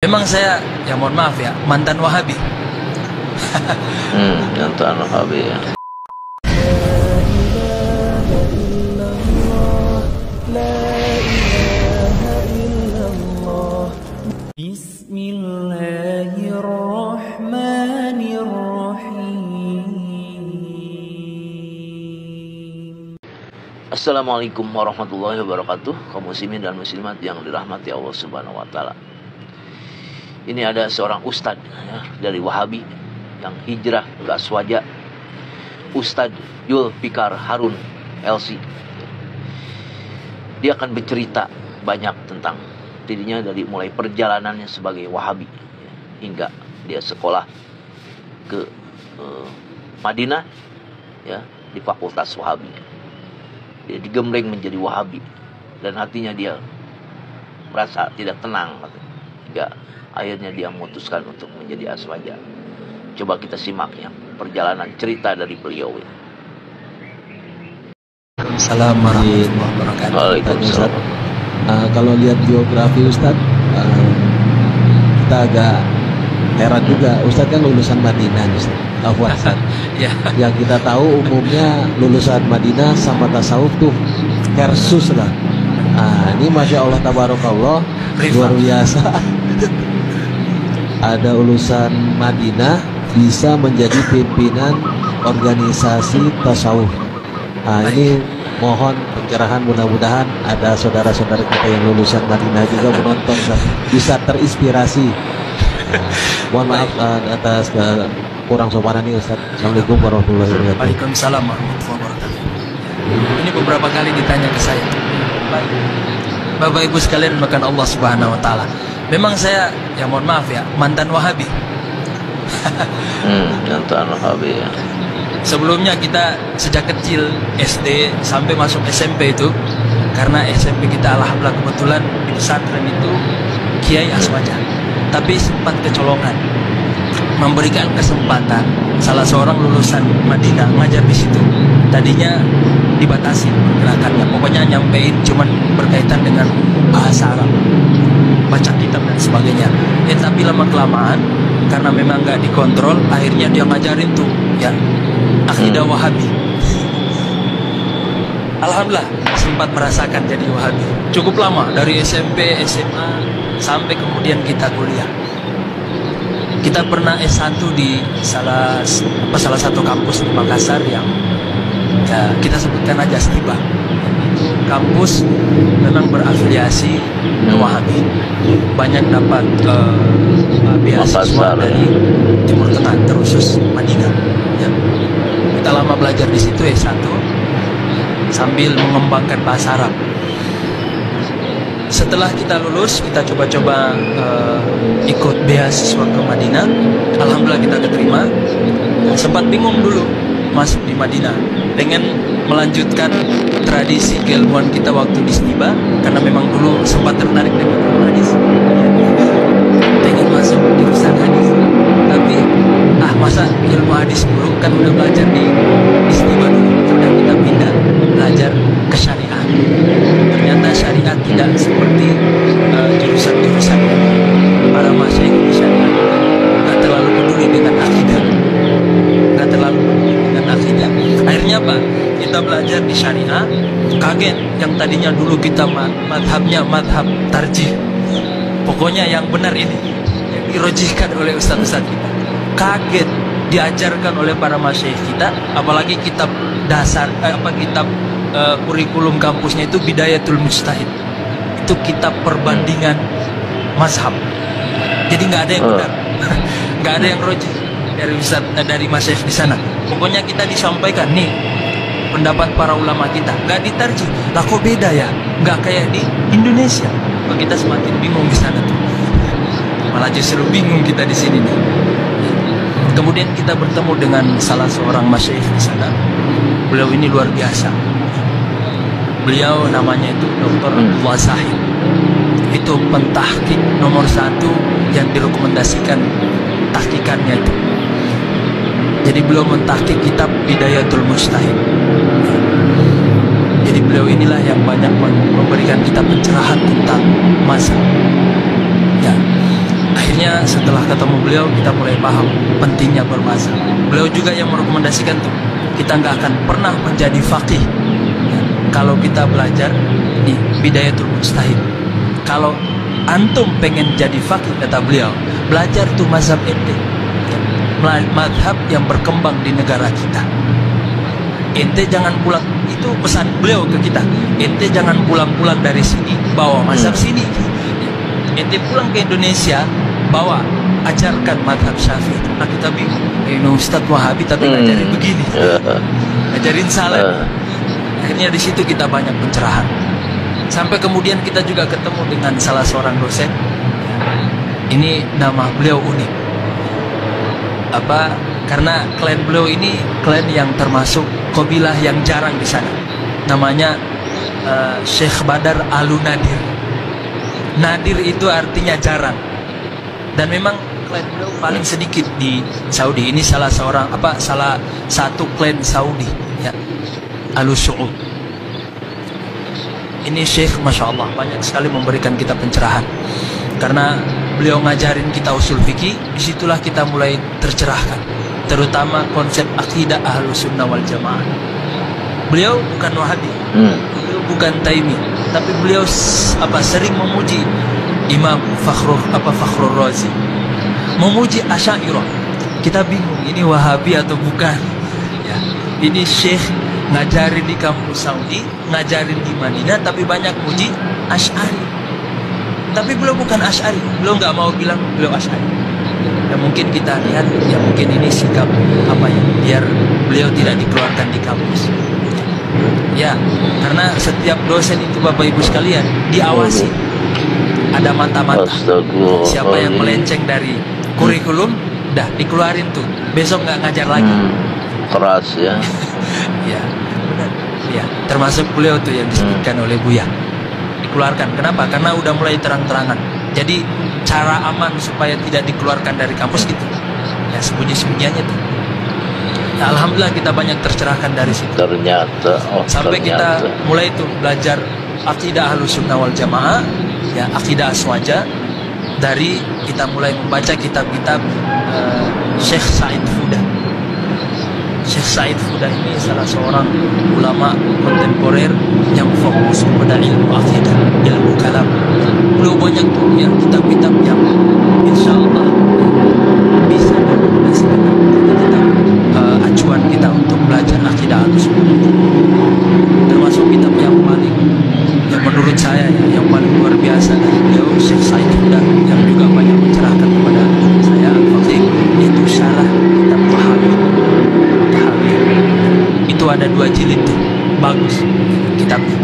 Memang saya, ya mohon maaf ya, mantan Wahabi. Mantan Wahabi ya. Assalamualaikum warahmatullahi wabarakatuh, kaum muslimin dan muslimat yang dirahmati Allah Subhanahu wa taala. Ini ada seorang ustadz ya, dari Wahabi yang hijrah ke Aswaja, Ustadz Zulfikar Harun LC. Dia akan bercerita banyak tentang dirinya dari mulai perjalanannya sebagai Wahabi ya, hingga dia sekolah ke Madinah ya, di Fakultas Wahabi. Dia digembleng menjadi Wahabi dan hatinya dia merasa tidak tenang hingga akhirnya dia memutuskan untuk menjadi Aswaja. Coba kita simak ya perjalanan cerita dari beliau ini. Assalamualaikum warahmatullahi wabarakatuh. Waalaikumsalam. Kalau lihat biografi Ustadz, kita agak heran juga. Ustadz kan lulusan Madinah, Ustadz. Ya. Yang kita tahu umumnya lulusan Madinah sama tasawuf tuh versus lah. Ini Masya Allah Tabarakallah, luar biasa. Ada lulusan Madinah bisa menjadi pimpinan organisasi tasawuf. Ini mohon pencerahan, mudah-mudahan ada saudara-saudara kita yang lulusan Madinah juga menonton bisa terinspirasi. Mohon maaf atas kurang sopanan ini Ustaz. Assalamualaikum warahmatullahi wabarakatuh. Waalaikumsalam warahmatullahi wabarakatuh. Ini beberapa kali ditanya ke saya. Baik, Bapak Ibu sekalian makan Allah Subhanahu wa taala. Memang saya, ya mohon maaf ya, mantan Wahabi. Mantan Wahabi ya. Sebelumnya kita sejak kecil SD sampai masuk SMP itu, karena SMP kita alhamdulillah kebetulan di pesantren itu Kiai Aswaja, tapi sempat kecolongan memberikan kesempatan salah seorang lulusan Madinah ngajar di situ. Tadinya dibatasi gerakannya, pokoknya nyampein cuman berkaitan dengan bahasa Arab, baca kitab dan sebagainya. Tapi lama kelamaan karena memang nggak dikontrol, akhirnya dia ngajarin tuh ya akidah Wahabi. Alhamdulillah sempat merasakan jadi Wahabi cukup lama, dari SMP, SMA sampai kemudian kita kuliah. Kita pernah S1 di salah satu kampus di Makassar yang ya kita sebutkan aja Stiba. Kampus memang berafiliasi ke Wahabi, banyak dapat beasiswa dari Timur Tengah, terusus Madinah ya. Kita lama belajar di situ S1 sambil mengembangkan bahasa Arab. Setelah kita lulus, kita coba-coba ikut beasiswa ke Madinah. Alhamdulillah kita keterima. Sempat bingung dulu masuk di Madinah dengan melanjutkan tradisi keilmuan kita waktu di Stiba, karena memang dulu sempat tertarik dengan ilmu hadis, pengen masuk jurusan hadis. Tapi masa ilmu hadis dulu, kan udah belajar di Stiba dulu, sudah kita pindah belajar ke syariah. Ternyata syariah tidak seperti jurusan-jurusan para masyayikh di syariah, nggak terlalu peduli dengan akidah, Akhirnya apa? Kita belajar di syariah, kaget yang tadinya dulu kita madhabnya madhab tarjih, pokoknya yang benar ini yang dirojihkan oleh ustaz-ustaz kita. Kaget diajarkan oleh para masyayikh kita, apalagi kitab dasar kitab kurikulum kampusnya itu Bidayatul Mujtahid, itu kitab perbandingan mazhab. Jadi nggak ada yang benar, nggak ada yang rojih dari ustaz, dari masyayikh di sana. Pokoknya kita disampaikan nih pendapat para ulama kita, nggak ditarjih. Lah kok beda ya? Nggak kayak di Indonesia. Kita semakin bingung di sana tuh. Malah justru bingung kita di sini nih. Kemudian kita bertemu dengan salah seorang masyayikh di sana. Beliau ini luar biasa. Beliau namanya itu Dr. Abdullah Sahib. Itu pentahqiq nomor 1 yang direkomendasikan tahqiqannya itu. Jadi beliau mentahqiq kitab Bidayatul Mujtahid. Jadi beliau inilah yang banyak memberikan kita pencerahan tentang mazhab. Ya. Akhirnya setelah ketemu beliau kita mulai paham pentingnya bermazhab. Beliau juga yang merekomendasikan tuh kita nggak akan pernah menjadi faqih ya, kalau kita belajar di Bidayatul Mujtahid. Kalau antum pengen jadi faqih, kata beliau, belajar tuh mazhab ente, mazhab yang berkembang di negara kita. Ente jangan pulang, itu pesan beliau ke kita, ente jangan pulang-pulang dari sini bawa mazhab sini. Ente pulang ke Indonesia bawa, ajarkan mazhab Syafi'i. Nah kita bingung, ini Ustadz Wahabi tapi ngajarin begini, ngajarin salah. Akhirnya di situ kita banyak pencerahan. Sampai kemudian kita juga ketemu dengan salah seorang dosen. Ini nama beliau unik. Apa? Karena klien beliau ini klien yang termasuk kabilah yang jarang di sana. Namanya Syekh Badar Al-Nadir. Nadir itu artinya jarang. Dan memang klien beliau paling sedikit di Saudi. Ini salah satu klien Saudi, ya. Al-Su'ud. Ini Syekh, Masya Allah, banyak sekali memberikan kita pencerahan. Karena beliau ngajarin kita usul fikih, disitulah kita mulai tercerahkan, terutama konsep akidah Ahlus Sunnah wal Jamaah. Beliau bukan Wahabi, beliau bukan Taimi, tapi beliau sering memuji Imam Fakhrur Razi, memuji Asy'ariyah. Kita bingung ini Wahabi atau bukan, ya. Ini Syekh ngajarin di kampus Saudi, ngajarin di Madinah, tapi banyak muji Asy'ari. Tapi beliau bukan Asy'ari, beliau nggak mau bilang beliau Asy'ari. Ya mungkin kita lihat, ya mungkin ini sikap biar beliau tidak dikeluarkan di kampus. Ya, karena setiap dosen itu Bapak Ibu sekalian diawasi, ada mata-mata. Siapa yang melenceng dari kurikulum, dah dikeluarin tuh, besok nggak ngajar lagi. Keras ya. Ya, benar. Ya, termasuk beliau tuh yang disebutkan oleh Buya. Dikeluarkan. Kenapa? Karena udah mulai terang-terangan. Jadi cara aman supaya tidak dikeluarkan dari kampus gitu. Ya sembunyi-sembunyiannya tuh. Ya, alhamdulillah kita banyak tercerahkan dari situ. Ternyata. Sampai kita mulai tuh belajar akidah Ahlus Sunnah wal Jamaah, ya akidah aswaja. Dari kita mulai membaca kitab-kitab Syekh Said Fuda. Syekh Said Fuda ini salah seorang ulama kontemporer yang fokus pada ilmu akidah, ilmu kalam. Beliau banyak tuh ya kitab-kitab yang insya Allah bisa merekomendasikan kitab acuan kita untuk belajar akidah Ahlussunnah. Termasuk kitab yang menurut saya yang paling luar biasa dari beliau, Syekh Said Fuda, yang juga banyak mencerahkan kepada saya al-faqih, yaitu syarah kitab Tahawi. Itu ada 2 jilid tuh, bagus kitabnya.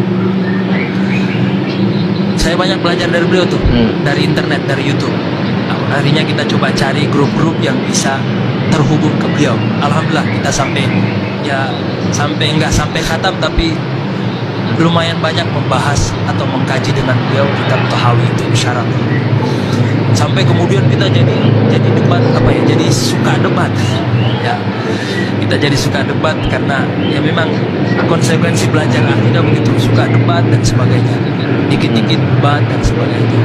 Saya banyak belajar dari beliau tuh, dari internet, dari YouTube. Nah, akhirnya kita coba cari grup-grup yang bisa terhubung ke beliau. Alhamdulillah kita nggak sampai khatam, tapi lumayan banyak membahas atau mengkaji dengan beliau kitab Tahawi itu syarat. Sampai kemudian kita jadi debat jadi suka debat, ya. Kita jadi suka debat karena ya memang konsekuensi belajar akidah begitu, suka debat dan sebagainya, dikit-dikit debat dan sebagainya.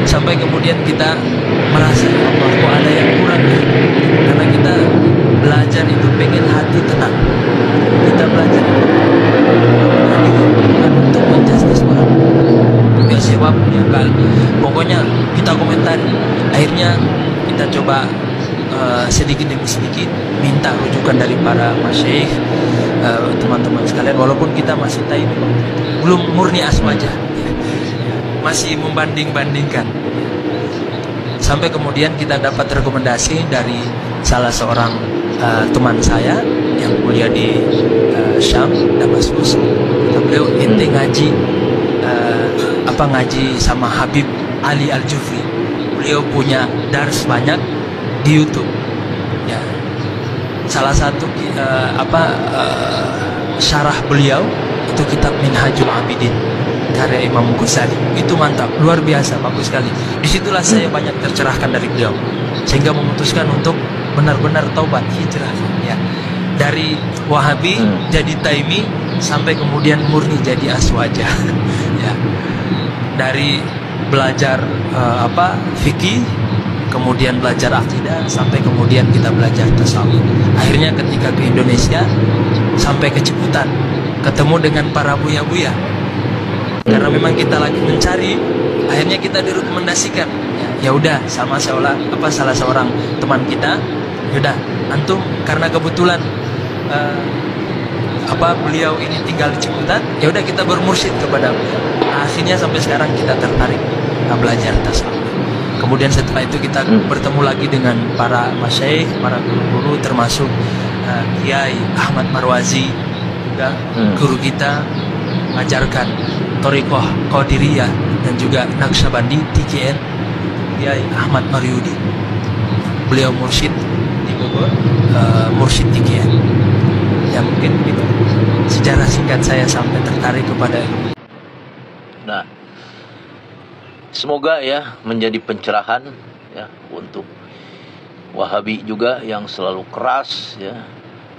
Sampai kemudian kita merasa ya Allah, kok ada yang kurang ya? Karena kita belajar itu pengen hati tenang. Kita belajar itu bukan untuk menjustis orang. Ya siapapun ya kan. Pokoknya kita komentari. Akhirnya kita coba sedikit demi sedikit minta rujukan dari para masyayikh, teman-teman sekalian, walaupun kita masih tahu belum murni aswaja, masih membanding-bandingkan. Sampai kemudian kita dapat rekomendasi dari salah seorang teman saya yang kuliah di Syam, Damaskus. Beliau ente ngaji sama Habib Ali Al-Jufri. Beliau punya dars banyak di YouTube. Ya. Salah satu syarah beliau itu kitab Minhajul Abidin karya Imam Ghazali. Itu mantap, luar biasa, bagus sekali. Disitulah saya banyak tercerahkan dari beliau, sehingga memutuskan untuk benar-benar taubat, hijrah, ya. Dari Wahabi jadi Taimi, sampai kemudian murni jadi aswaja. Ya. Dari belajar fikih kemudian belajar akidah, sampai kemudian kita belajar tasawuf. Akhirnya ketika ke Indonesia, sampai ke Ciputat, ketemu dengan para buya-buya. Karena memang kita lagi mencari, akhirnya kita direkomendasikan. Ya udah, sama salah seorang teman kita, yaudah antum karena kebetulan beliau ini tinggal di Ciputat, ya udah kita bermursyid kepada beliau. Akhirnya sampai sekarang kita tertarik belajar tasawuf. Kemudian setelah itu kita bertemu lagi dengan para masyaikh, para guru-guru, termasuk Kiai Ahmad Marwazi, juga guru kita mengajarkan Thariqah Qadiriyah dan juga Naqsyabandi TKN, Kiai Ahmad Maryudi. Beliau mursyid di Bogor, mursyid TKN. Ya mungkin itu sejarah singkat saya sampai tertarik kepada ilmu. Nah, semoga ya menjadi pencerahan ya untuk Wahabi juga yang selalu keras ya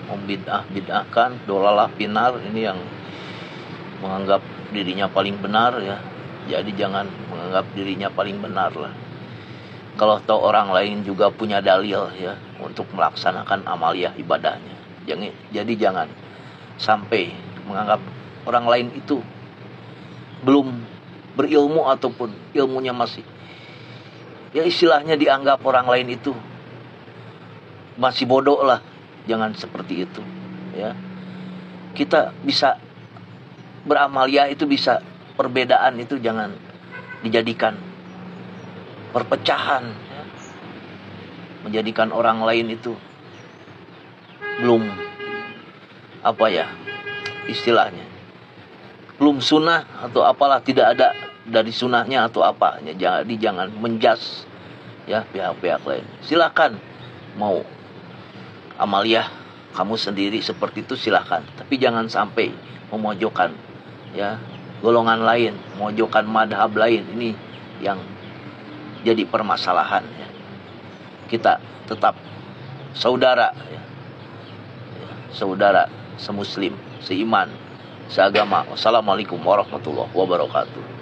membid'ah-bid'ahkan, dolalah pinar, ini yang menganggap dirinya paling benar ya. Jadi jangan menganggap dirinya paling benar lah. Kalau tahu orang lain juga punya dalil ya untuk melaksanakan amaliyah ibadahnya. Jadi jangan sampai menganggap orang lain itu belum berilmu ataupun ilmunya masih, ya istilahnya dianggap orang lain itu masih bodoh lah. Jangan seperti itu ya. Kita bisa beramaliyah itu, bisa perbedaan itu jangan dijadikan perpecahan ya. Menjadikan orang lain itu belum istilahnya belum sunnah atau apalah, tidak ada dari sunnahnya atau apa ya. Jadi jangan menjas ya pihak-pihak lain. Silakan mau amaliyah kamu sendiri seperti itu, silakan, tapi jangan sampai memojokkan ya golongan lain, memojokkan madhab lain. Ini yang jadi permasalahan ya. Kita tetap saudara ya. Saudara semuslim, seiman, seagama. Wassalamualaikum warahmatullahi wabarakatuh.